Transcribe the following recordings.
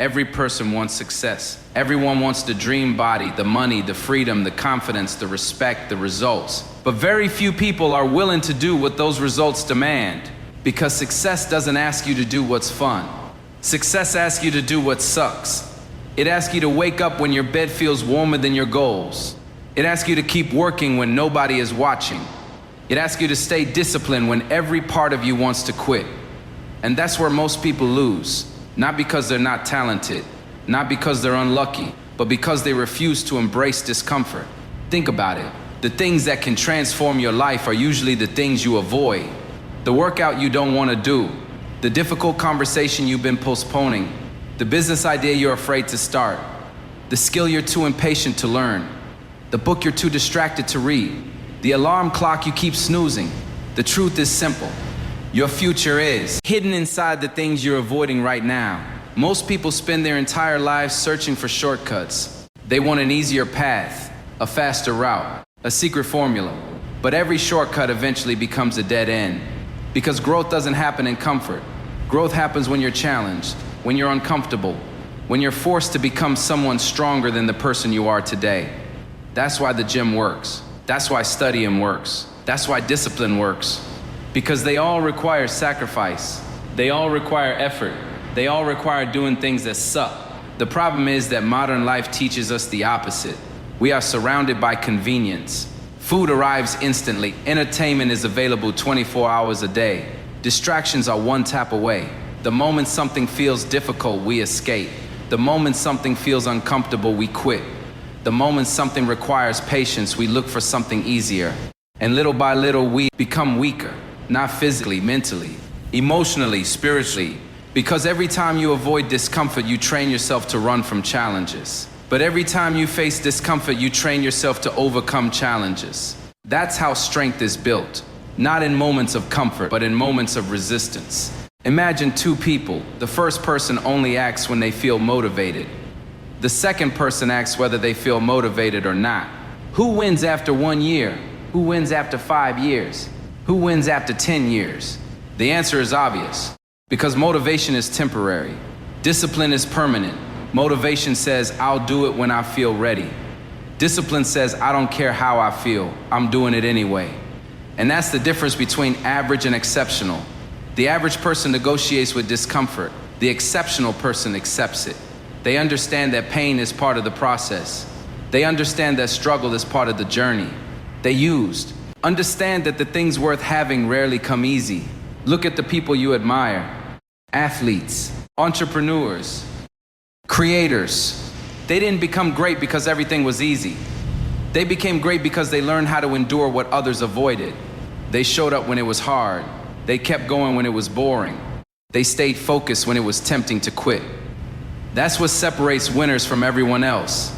Every person wants success. Everyone wants the dream body, the money, the freedom, the confidence, the respect, the results. But very few people are willing to do what those results demand. Because success doesn't ask you to do what's fun. Success asks you to do what sucks. It asks you to wake up when your bed feels warmer than your goals. It asks you to keep working when nobody is watching. It asks you to stay disciplined when every part of you wants to quit. And that's where most people lose. Not because they're not talented, not because they're unlucky, but because they refuse to embrace discomfort. Think about it. The things that can transform your life are usually the things you avoid. The workout you don't want to do, the difficult conversation you've been postponing, the business idea you're afraid to start, the skill you're too impatient to learn, the book you're too distracted to read, the alarm clock you keep snoozing. The truth is simple. Your future is hidden inside the things you're avoiding right now. Most people spend their entire lives searching for shortcuts. They want an easier path, a faster route, a secret formula. But every shortcut eventually becomes a dead end. Because growth doesn't happen in comfort. Growth happens when you're challenged, when you're uncomfortable, when you're forced to become someone stronger than the person you are today. That's why the gym works. That's why studying works. That's why discipline works. Because they all require sacrifice. They all require effort. They all require doing things that suck. The problem is that modern life teaches us the opposite. We are surrounded by convenience. Food arrives instantly. Entertainment is available 24 hours a day. Distractions are one tap away. The moment something feels difficult, we escape. The moment something feels uncomfortable, we quit. The moment something requires patience, we look for something easier. And little by little, we become weaker. Not physically, mentally, emotionally, spiritually. Because every time you avoid discomfort, you train yourself to run from challenges. But every time you face discomfort, you train yourself to overcome challenges. That's how strength is built. Not in moments of comfort, but in moments of resistance. Imagine two people. The first person only acts when they feel motivated. The second person acts whether they feel motivated or not. Who wins after 1 year? Who wins after 5 years? Who wins after 10 years? The answer is obvious. Because motivation is temporary. Discipline is permanent. Motivation says, I'll do it when I feel ready. Discipline says, I don't care how I feel. I'm doing it anyway. And that's the difference between average and exceptional. The average person negotiates with discomfort. The exceptional person accepts it. They understand that pain is part of the process. They understand that struggle is part of the journey. Understand that the things worth having rarely come easy. Look at the people you admire. Athletes, entrepreneurs, creators. They didn't become great because everything was easy. They became great because they learned how to endure what others avoided. They showed up when it was hard. They kept going when it was boring. They stayed focused when it was tempting to quit. That's what separates winners from everyone else.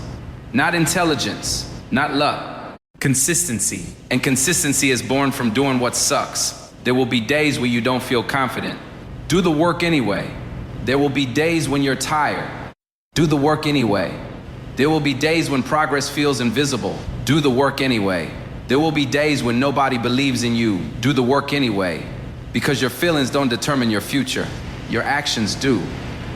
Not intelligence, not luck. Consistency. And consistency is born from doing what sucks. There will be days where you don't feel confident. Do the work anyway. There will be days when you're tired. Do the work anyway. There will be days when progress feels invisible. Do the work anyway. There will be days when nobody believes in you. Do the work anyway. Because your feelings don't determine your future. Your actions do.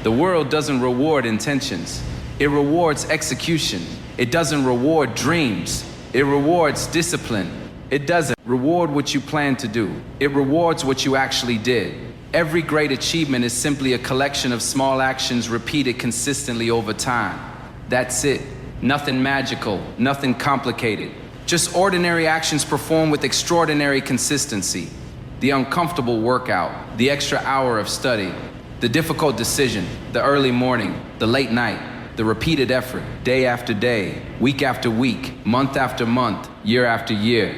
The world doesn't reward intentions. It rewards execution. It doesn't reward dreams. It rewards discipline. It doesn't reward what you plan to do. It rewards what you actually did. Every great achievement is simply a collection of small actions repeated consistently over time. That's it. Nothing magical, nothing complicated. Just ordinary actions performed with extraordinary consistency. The uncomfortable workout, the extra hour of study, the difficult decision, the early morning, the late night, the repeated effort, day after day, week after week, month after month, year after year.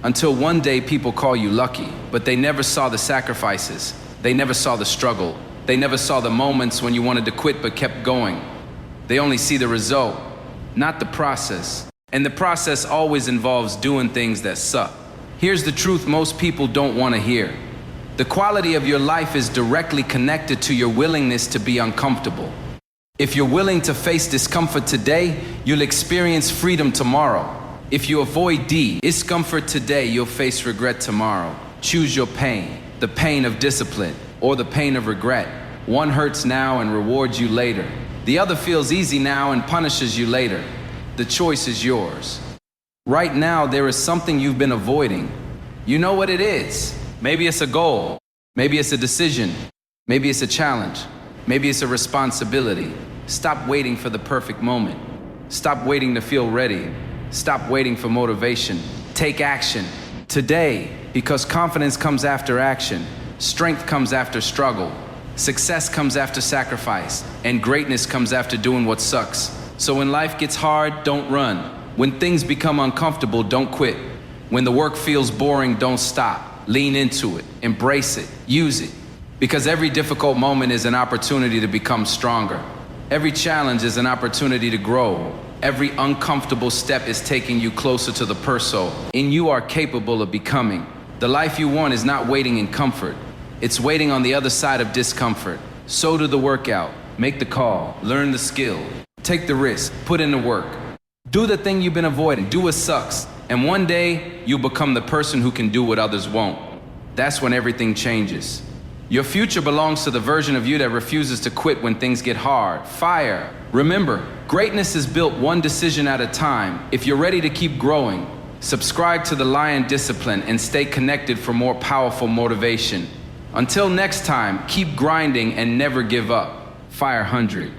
Until one day people call you lucky, but they never saw the sacrifices. They never saw the struggle. They never saw the moments when you wanted to quit but kept going. They only see the result, not the process. And the process always involves doing things that suck. Here's the truth most people don't want to hear. The quality of your life is directly connected to your willingness to be uncomfortable. If you're willing to face discomfort today, you'll experience freedom tomorrow. If you avoid discomfort today, you'll face regret tomorrow. Choose your pain, the pain of discipline or the pain of regret. One hurts now and rewards you later. The other feels easy now and punishes you later. The choice is yours. Right now, there is something you've been avoiding. You know what it is. Maybe it's a goal. Maybe it's a decision. Maybe it's a challenge. Maybe it's a responsibility. Stop waiting for the perfect moment. Stop waiting to feel ready. Stop waiting for motivation. Take action today, because confidence comes after action. Strength comes after struggle. Success comes after sacrifice. And greatness comes after doing what sucks. So when life gets hard, don't run. When things become uncomfortable, don't quit. When the work feels boring, don't stop. Lean into it. Embrace it. Use it. Because every difficult moment is an opportunity to become stronger. Every challenge is an opportunity to grow. Every uncomfortable step is taking you closer to the person you are capable of becoming. The life you want is not waiting in comfort. It's waiting on the other side of discomfort. So do the workout. Make the call. Learn the skill. Take the risk. Put in the work. Do the thing you've been avoiding. Do what sucks. And one day, you'll become the person who can do what others won't. That's when everything changes. Your future belongs to the version of you that refuses to quit when things get hard. Fire. Remember, greatness is built one decision at a time. If you're ready to keep growing, subscribe to the Lion Discipline and stay connected for more powerful motivation. Until next time, keep grinding and never give up. Fire 100.